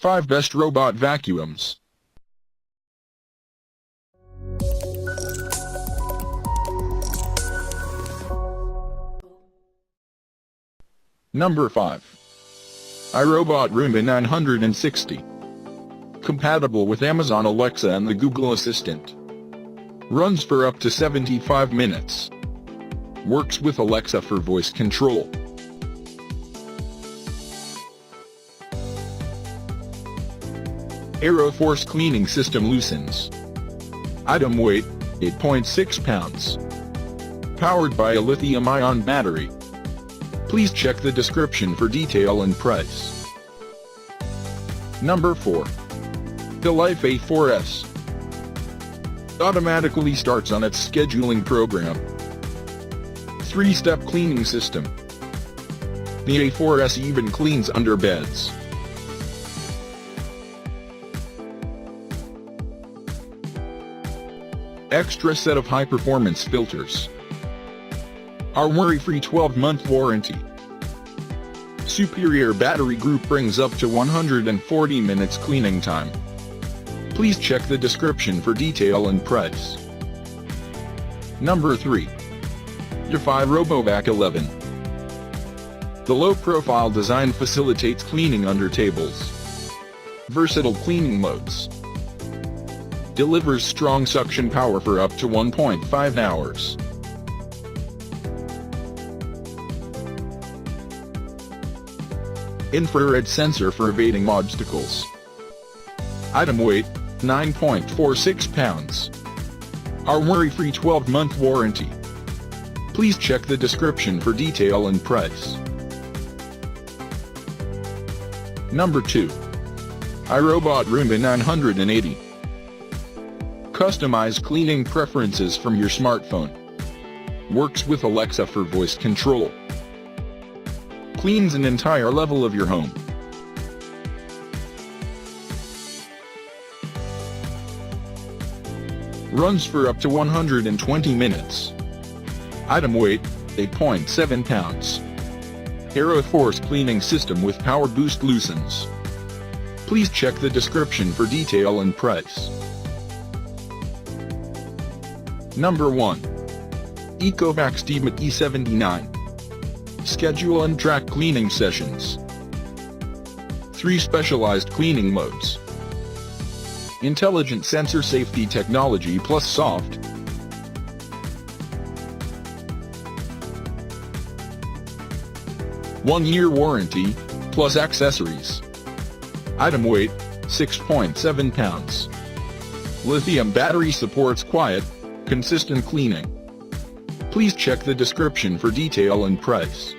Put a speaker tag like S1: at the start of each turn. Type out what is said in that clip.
S1: 5 Best Robot Vacuums. Number 5. iRobot Roomba 960. Compatible with Amazon Alexa and the Google Assistant. Runs for up to 75 minutes. Works with Alexa for voice control. AeroForce cleaning system loosens. Item weight, 8.6 pounds. Powered by a lithium-ion battery. Please check the description for detail and price. Number 4. Delife A4S. Automatically starts on its scheduling program. 3-step cleaning system. The A4S even cleans under beds. Extra set of high-performance filters. Our worry-free 12-month warranty. Superior battery group brings up to 140 minutes cleaning time. Please check the description for detail and price. Number 3. Defy RoboVac 11. The low-profile design facilitates cleaning under tables. Versatile cleaning modes. Delivers strong suction power for up to 1.5 hours. Infrared sensor for evading obstacles. Item weight, 9.46 pounds. Our worry-free 12-month warranty. Please check the description for detail and price. Number 2. iRobot Roomba 980. Customize cleaning preferences from your smartphone. Works with Alexa for voice control. Cleans an entire level of your home. Runs for up to 120 minutes. Item weight, 8.7 pounds. AeroForce cleaning system with power boost loosens. Please check the description for detail and price. Number 1. Ecovac Steamit E79. Schedule and track cleaning sessions. 3 specialized cleaning modes. Intelligent sensor safety technology plus soft. One-year warranty, plus accessories. Item weight, 6.7 pounds. Lithium battery supports quiet, consistent cleaning. Please check the description for detail and price.